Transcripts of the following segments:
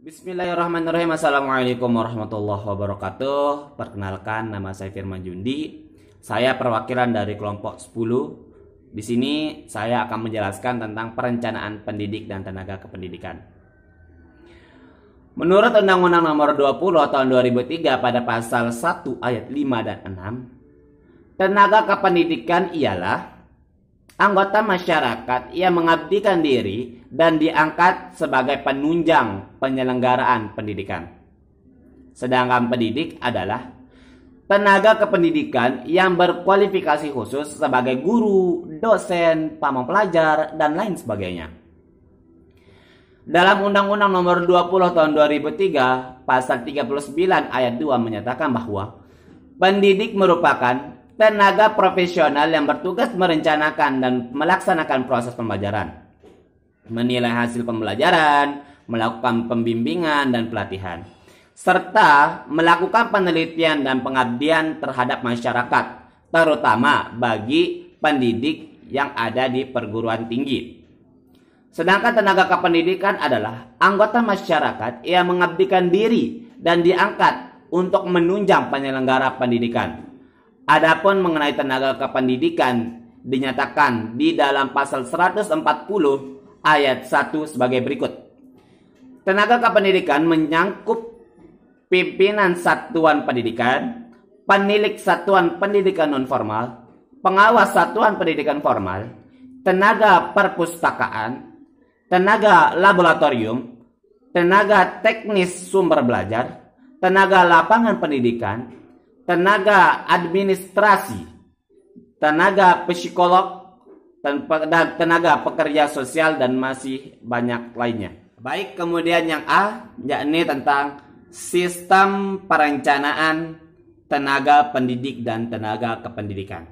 Bismillahirrahmanirrahim. Assalamualaikum warahmatullahi wabarakatuh. Perkenalkan, nama saya Firman Jundi. Saya perwakilan dari kelompok 10. Di sini saya akan menjelaskan tentang perencanaan pendidik dan tenaga kependidikan. Menurut Undang-Undang Nomor 20 Tahun 2003 pada pasal 1 ayat 5 dan 6, tenaga kependidikan ialah anggota masyarakat yang mengabdikan diri dan diangkat sebagai penunjang penyelenggaraan pendidikan. Sedangkan pendidik adalah tenaga kependidikan yang berkualifikasi khusus sebagai guru, dosen, pamong pelajar, dan lain sebagainya. Dalam Undang-Undang Nomor 20 Tahun 2003, Pasal 39 ayat 2 menyatakan bahwa pendidik merupakan tenaga profesional yang bertugas merencanakan dan melaksanakan proses pembelajaran, menilai hasil pembelajaran, melakukan pembimbingan dan pelatihan, serta melakukan penelitian dan pengabdian terhadap masyarakat, terutama bagi pendidik yang ada di perguruan tinggi. Sedangkan tenaga kependidikan adalah anggota masyarakat yang mengabdikan diri dan diangkat untuk menunjang penyelenggara pendidikan. Adapun mengenai tenaga kependidikan dinyatakan di dalam pasal 140 ayat 1 sebagai berikut. Tenaga kependidikan menyangkut pimpinan satuan pendidikan, penilik satuan pendidikan non-formal, pengawas satuan pendidikan formal, tenaga perpustakaan, tenaga laboratorium, tenaga teknis sumber belajar, tenaga lapangan pendidikan, tenaga administrasi, tenaga psikolog, dan tenaga pekerja sosial, dan masih banyak lainnya. Baik, kemudian yang A, yakni tentang sistem perencanaan tenaga pendidik dan tenaga kependidikan.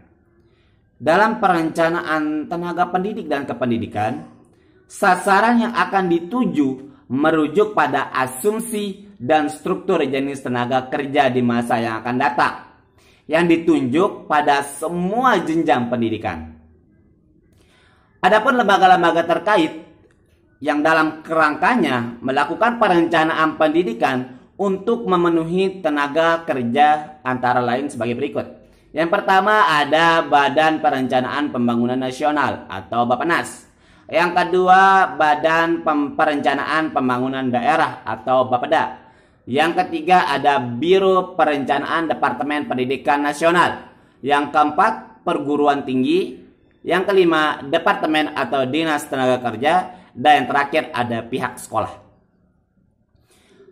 Dalam perencanaan tenaga pendidik dan kependidikan, sasaran yang akan dituju merujuk pada asumsi dan struktur jenis tenaga kerja di masa yang akan datang, yang ditunjuk pada semua jenjang pendidikan. Adapun lembaga-lembaga terkait yang dalam kerangkanya melakukan perencanaan pendidikan untuk memenuhi tenaga kerja antara lain sebagai berikut. Yang pertama ada Badan Perencanaan Pembangunan Nasional atau Bappenas. Yang kedua Badan Perencanaan Pembangunan Daerah atau Bapeda. Yang ketiga ada Biro Perencanaan Departemen Pendidikan Nasional. Yang keempat perguruan tinggi. Yang kelima Departemen atau Dinas Tenaga Kerja. Dan yang terakhir ada pihak sekolah.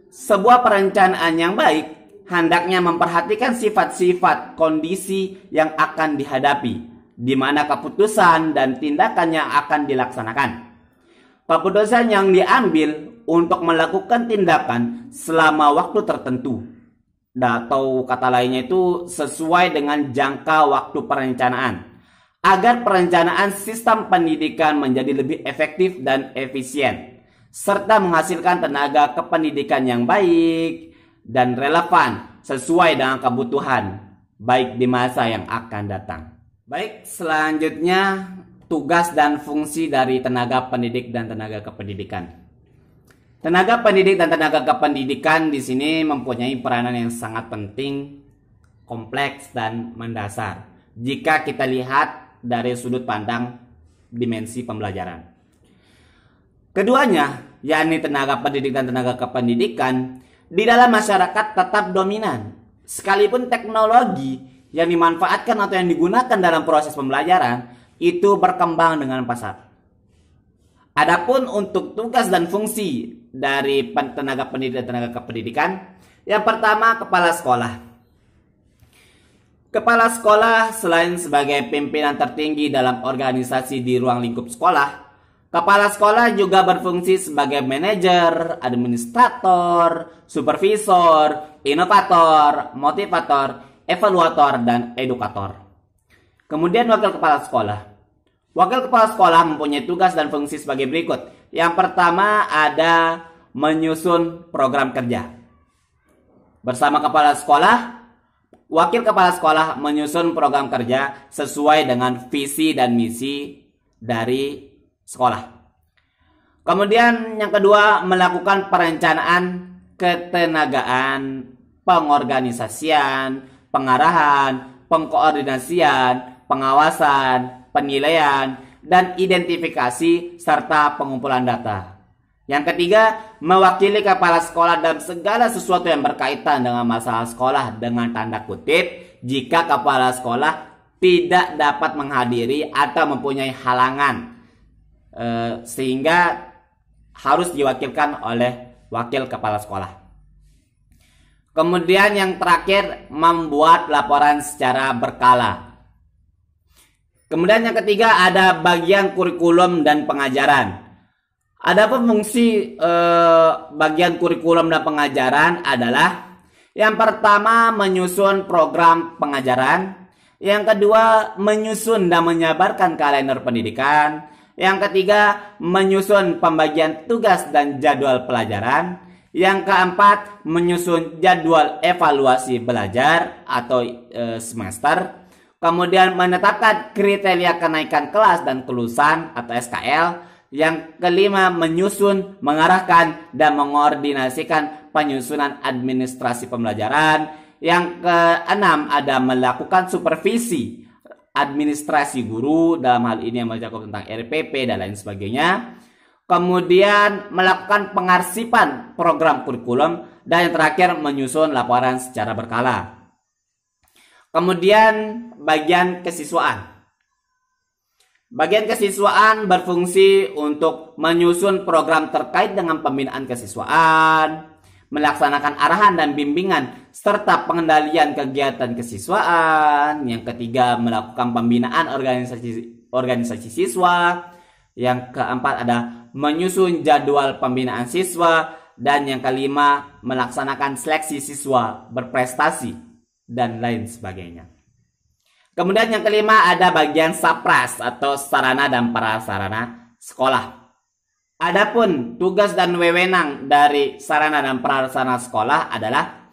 Sebuah perencanaan yang baik hendaknya memperhatikan sifat-sifat kondisi yang akan dihadapi, di mana keputusan dan tindakan yang akan dilaksanakan. Keputusan yang diambil untuk melakukan tindakan selama waktu tertentu, atau kata lainnya itu sesuai dengan jangka waktu perencanaan, agar perencanaan sistem pendidikan menjadi lebih efektif dan efisien, serta menghasilkan tenaga kependidikan yang baik dan relevan sesuai dengan kebutuhan baik di masa yang akan datang. Baik, selanjutnya tugas dan fungsi dari tenaga pendidik dan tenaga kependidikan. Tenaga pendidik dan tenaga kependidikan di sini mempunyai peranan yang sangat penting, kompleks, dan mendasar jika kita lihat dari sudut pandang dimensi pembelajaran. Keduanya, yakni tenaga pendidik dan tenaga kependidikan, di dalam masyarakat tetap dominan, sekalipun teknologi yang dimanfaatkan atau yang digunakan dalam proses pembelajaran itu berkembang dengan pesat. Adapun untuk tugas dan fungsi dari tenaga pendidik dan tenaga kependidikan, yang pertama kepala sekolah. Kepala sekolah selain sebagai pimpinan tertinggi dalam organisasi di ruang lingkup sekolah, kepala sekolah juga berfungsi sebagai manajer, administrator, supervisor, inovator, motivator, evaluator, dan edukator. Kemudian wakil kepala sekolah. Wakil kepala sekolah mempunyai tugas dan fungsi sebagai berikut. Yang pertama ada menyusun program kerja. Bersama kepala sekolah, wakil kepala sekolah menyusun program kerja sesuai dengan visi dan misi dari sekolah. Kemudian yang kedua, melakukan perencanaan ketenagaan, pengorganisasian, pengarahan, pengkoordinasian, pengawasan, penilaian, dan identifikasi serta pengumpulan data. Yang ketiga, mewakili kepala sekolah dalam segala sesuatu yang berkaitan dengan masalah sekolah dengan tanda kutip jika kepala sekolah tidak dapat menghadiri atau mempunyai halangan, sehingga harus diwakilkan oleh wakil kepala sekolah. Kemudian yang terakhir, membuat laporan secara berkala. Kemudian yang ketiga, ada bagian kurikulum dan pengajaran. Adapun fungsi bagian kurikulum dan pengajaran adalah yang pertama, menyusun program pengajaran. Yang kedua, menyusun dan menyebarkan kalender pendidikan. Yang ketiga, menyusun pembagian tugas dan jadwal pelajaran. Yang keempat, menyusun jadwal evaluasi belajar atau semester. Kemudian menetapkan kriteria kenaikan kelas dan kelulusan atau SKL. Yang kelima, menyusun, mengarahkan, dan mengoordinasikan penyusunan administrasi pembelajaran. Yang keenam, ada melakukan supervisi administrasi guru, dalam hal ini yang mencakup tentang RPP dan lain sebagainya. Kemudian melakukan pengarsipan program kurikulum. Dan yang terakhir, menyusun laporan secara berkala. Kemudian bagian kesiswaan. Bagian kesiswaan berfungsi untuk menyusun program terkait dengan pembinaan kesiswaan, melaksanakan arahan dan bimbingan, serta pengendalian kegiatan kesiswaan. Yang ketiga, melakukan pembinaan organisasi siswa. Yang keempat, ada menyusun jadwal pembinaan siswa. Dan yang kelima, melaksanakan seleksi siswa berprestasi, dan lain sebagainya. Kemudian yang kelima, ada bagian SAPRAS atau sarana dan prasarana sekolah. Adapun tugas dan wewenang dari sarana dan prasarana sekolah adalah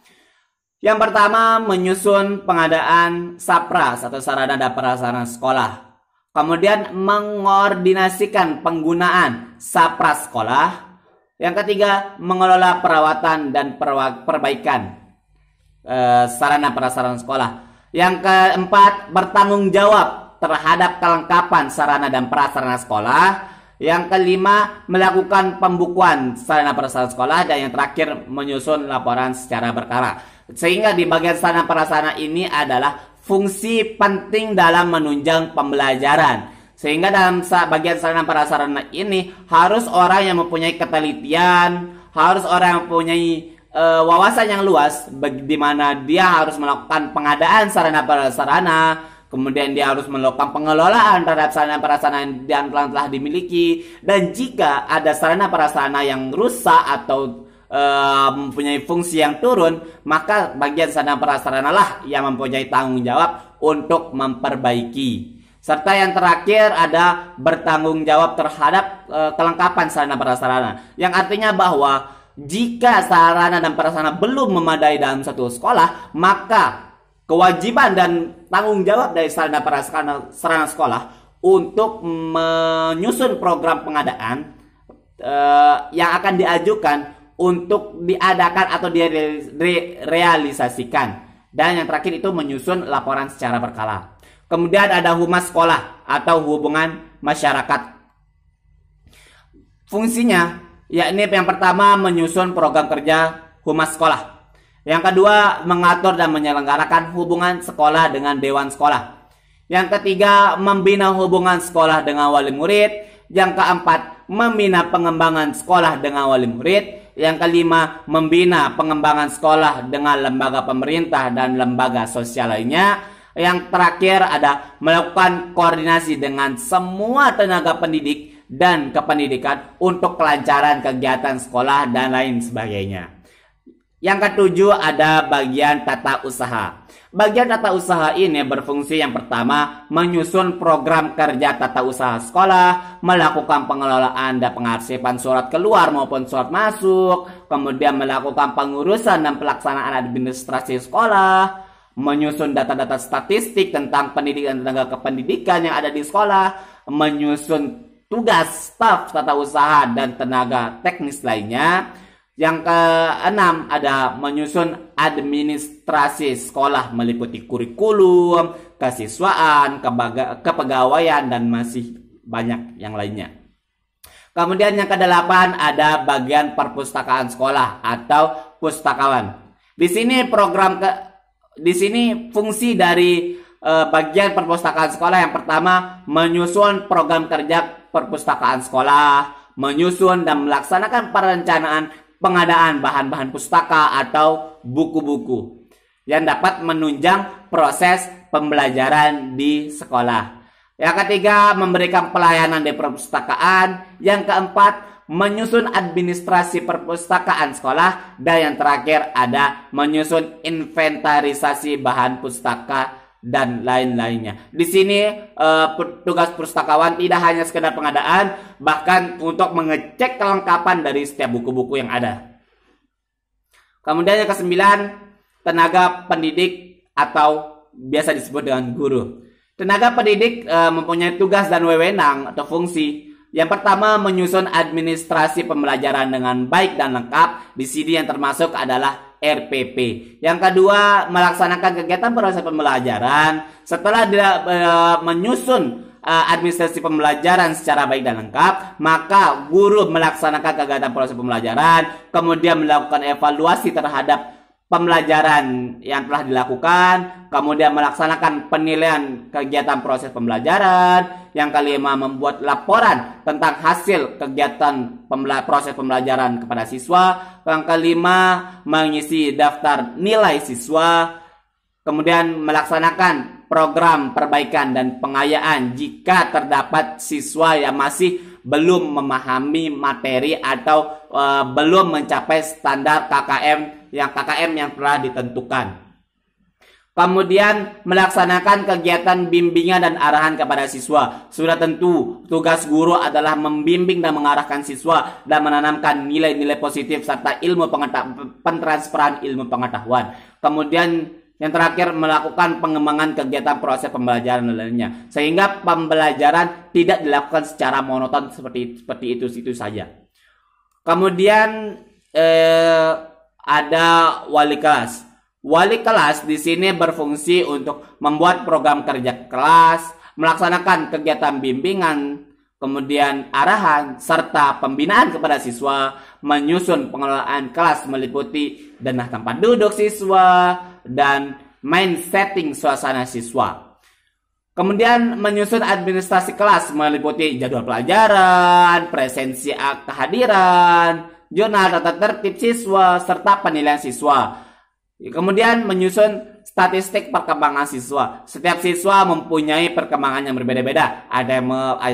yang pertama, menyusun pengadaan SAPRAS atau sarana dan prasarana sekolah. Kemudian mengordinasikan penggunaan SAPRAS sekolah. Yang ketiga, mengelola perawatan dan perbaikan sarana prasarana sekolah. Yang keempat, bertanggung jawab terhadap kelengkapan sarana dan prasarana sekolah. Yang kelima, melakukan pembukuan sarana prasarana sekolah. Dan yang terakhir, menyusun laporan secara berkala. Sehingga di bagian sarana prasarana ini adalah fungsi penting dalam menunjang pembelajaran. Sehingga dalam bagian sarana prasarana ini harus orang yang mempunyai ketelitian, harus orang yang mempunyai wawasan yang luas, di mana dia harus melakukan pengadaan sarana prasarana, kemudian dia harus melakukan pengelolaan terhadap sarana prasarana yang telah dimiliki. Dan jika ada sarana prasarana yang rusak atau mempunyai fungsi yang turun, maka bagian sarana prasarana lah yang mempunyai tanggung jawab untuk memperbaiki. Serta yang terakhir, ada bertanggung jawab terhadap kelengkapan sarana prasarana, yang artinya bahwa jika sarana dan prasarana belum memadai dalam satu sekolah, maka kewajiban dan tanggung jawab dari sarana prasarana sekolah untuk menyusun program pengadaan yang akan diajukan untuk diadakan atau direalisasikan. Dan yang terakhir itu menyusun laporan secara berkala. Kemudian ada humas sekolah atau hubungan masyarakat. Fungsinya yakni yang pertama, menyusun program kerja humas sekolah. Yang kedua, mengatur dan menyelenggarakan hubungan sekolah dengan dewan sekolah. Yang ketiga, membina hubungan sekolah dengan wali murid. Yang keempat, membina pengembangan sekolah dengan wali murid. Yang kelima, membina pengembangan sekolah dengan lembaga pemerintah dan lembaga sosial lainnya. Yang terakhir, ada melakukan koordinasi dengan semua tenaga pendidik dan kependidikan untuk kelancaran kegiatan sekolah dan lain sebagainya. Yang ketujuh, ada bagian tata usaha. Bagian tata usaha ini berfungsi yang pertama, menyusun program kerja tata usaha sekolah, melakukan pengelolaan dan pengarsipan surat keluar maupun surat masuk, kemudian melakukan pengurusan dan pelaksanaan administrasi sekolah, menyusun data-data statistik tentang pendidikan dan tenaga kependidikan yang ada di sekolah, menyusun tugas staf tata usaha dan tenaga teknis lainnya. Yang keenam ada menyusun administrasi sekolah meliputi kurikulum, kesiswaan, kepegawaian, dan masih banyak yang lainnya. Kemudian yang kedelapan ada bagian perpustakaan sekolah atau pustakawan. Di sini fungsi dari bagian perpustakaan sekolah yang pertama menyusun program kerja perpustakaan sekolah, menyusun dan melaksanakan perencanaan pengadaan bahan-bahan pustaka atau buku-buku yang dapat menunjang proses pembelajaran di sekolah. Yang ketiga, memberikan pelayanan di perpustakaan. Yang keempat, menyusun administrasi perpustakaan sekolah. Dan yang terakhir ada menyusun inventarisasi bahan pustaka dan lain-lainnya. Di sini tugas pustakawan tidak hanya sekedar pengadaan, bahkan untuk mengecek kelengkapan dari setiap buku-buku yang ada. Kemudian yang kesembilan, tenaga pendidik atau biasa disebut dengan guru. Tenaga pendidik mempunyai tugas dan wewenang atau fungsi. Yang pertama, menyusun administrasi pembelajaran dengan baik dan lengkap. Di sini yang termasuk adalah RPP. Yang kedua, melaksanakan kegiatan proses pembelajaran. Setelah menyusun administrasi pembelajaran secara baik dan lengkap, maka guru melaksanakan kegiatan proses pembelajaran, kemudian melakukan evaluasi terhadap pembelajaran yang telah dilakukan, kemudian melaksanakan penilaian kegiatan proses pembelajaran. Yang kelima, membuat laporan tentang hasil kegiatan proses pembelajaran kepada siswa. Yang kelima, mengisi daftar nilai siswa. Kemudian melaksanakan program perbaikan dan pengayaan jika terdapat siswa yang masih belum memahami materi atau belum mencapai standar KKM yang telah ditentukan. Kemudian melaksanakan kegiatan bimbingan dan arahan kepada siswa. Sudah tentu tugas guru adalah membimbing dan mengarahkan siswa dan menanamkan nilai-nilai positif serta pentransferan ilmu pengetahuan. Kemudian yang terakhir, melakukan pengembangan kegiatan proses pembelajaran lainnya, sehingga pembelajaran tidak dilakukan secara monoton seperti itu saja. Kemudian ada wali kelas. Wali kelas di sini berfungsi untuk membuat program kerja kelas, melaksanakan kegiatan bimbingan, kemudian arahan serta pembinaan kepada siswa, menyusun pengelolaan kelas meliputi denah tempat duduk siswa dan main setting suasana siswa. Kemudian menyusun administrasi kelas meliputi jadwal pelajaran, presensi kehadiran, jurnal tata tertib siswa serta penilaian siswa. Kemudian menyusun statistik perkembangan siswa. Setiap siswa mempunyai perkembangan yang berbeda-beda. Ada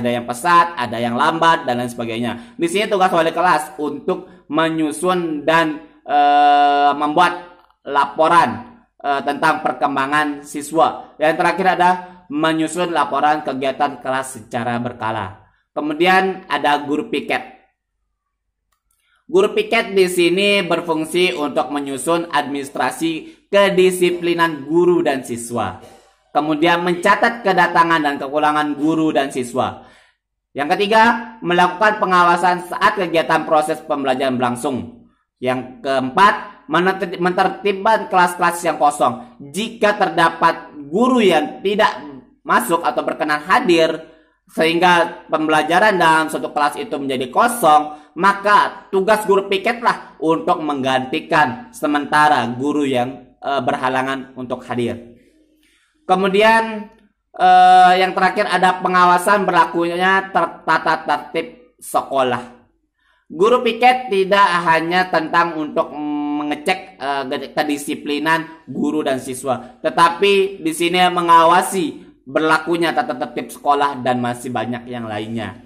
yang pesat, ada yang lambat, dan lain sebagainya. Di sini tugas wali kelas untuk menyusun dan membuat laporan tentang perkembangan siswa. Yang terakhir ada menyusun laporan kegiatan kelas secara berkala. Kemudian ada guru piket. Guru piket di sini berfungsi untuk menyusun administrasi kedisiplinan guru dan siswa. Kemudian mencatat kedatangan dan kepulangan guru dan siswa. Yang ketiga, melakukan pengawasan saat kegiatan proses pembelajaran berlangsung. Yang keempat, menertibkan kelas-kelas yang kosong. Jika terdapat guru yang tidak masuk atau berkenan hadir, sehingga pembelajaran dalam suatu kelas itu menjadi kosong, maka tugas guru piketlah untuk menggantikan sementara guru yang berhalangan untuk hadir. Kemudian yang terakhir ada pengawasan berlakunya tata tertib sekolah. Guru piket tidak hanya tentang untuk mengecek kedisiplinan guru dan siswa, tetapi di sini mengawasi berlakunya tata tertib sekolah dan masih banyak yang lainnya.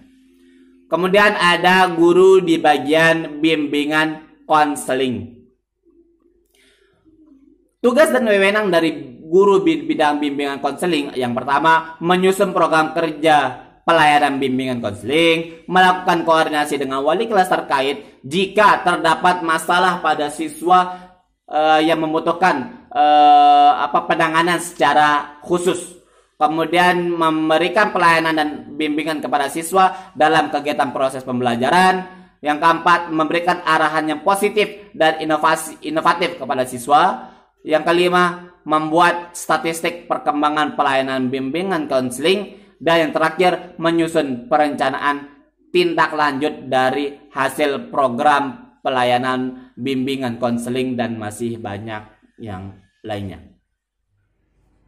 Kemudian ada guru di bagian bimbingan konseling. Tugas dan wewenang dari guru bidang bimbingan konseling yang pertama, menyusun program kerja pelayanan bimbingan konseling, melakukan koordinasi dengan wali kelas terkait jika terdapat masalah pada siswa yang membutuhkan penanganan secara khusus. kemudian memberikan pelayanan dan bimbingan kepada siswa dalam kegiatan proses pembelajaran. Yang keempat, memberikan arahan yang positif dan inovatif kepada siswa. Yang kelima, membuat statistik perkembangan pelayanan bimbingan konseling. Dan yang terakhir, menyusun perencanaan tindak lanjut dari hasil program pelayanan bimbingan konseling dan masih banyak yang lainnya.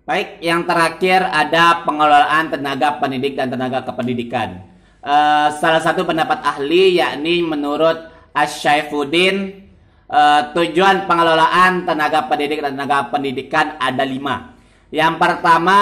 Baik, yang terakhir ada pengelolaan tenaga pendidik dan tenaga kependidikan. Salah satu pendapat ahli yakni menurut Asy-Syafuddin, tujuan pengelolaan tenaga pendidik dan tenaga pendidikan ada 5. Yang pertama,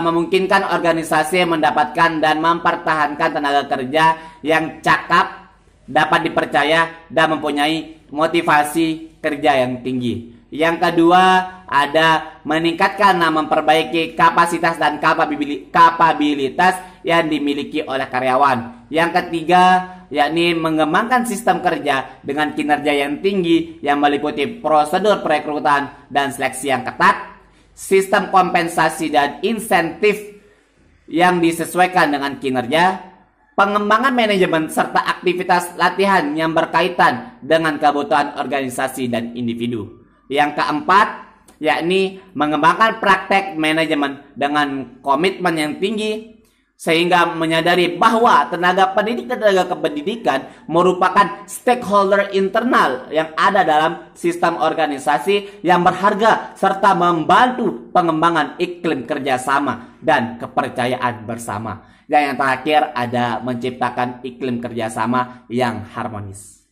memungkinkan organisasi mendapatkan dan mempertahankan tenaga kerja yang cakap, dapat dipercaya, dan mempunyai motivasi kerja yang tinggi. Yang kedua, ada meningkatkan dan memperbaiki kapasitas dan kapabilitas yang dimiliki oleh karyawan. Yang ketiga, yakni mengembangkan sistem kerja dengan kinerja yang tinggi yang meliputi prosedur perekrutan dan seleksi yang ketat, sistem kompensasi dan insentif yang disesuaikan dengan kinerja, pengembangan manajemen serta aktivitas latihan yang berkaitan dengan kebutuhan organisasi dan individu. Yang keempat, yakni mengembangkan praktek manajemen dengan komitmen yang tinggi sehingga menyadari bahwa tenaga pendidik dan tenaga kependidikan merupakan stakeholder internal yang ada dalam sistem organisasi yang berharga serta membantu pengembangan iklim kerjasama dan kepercayaan bersama. Dan yang terakhir ada menciptakan iklim kerjasama yang harmonis.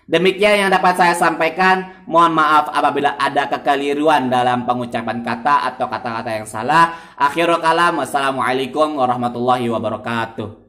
Demikian yang dapat saya sampaikan. Mohon maaf apabila ada kekeliruan dalam pengucapan kata atau kata-kata yang salah. Akhirul kalam, wassalamualaikum warahmatullahi wabarakatuh.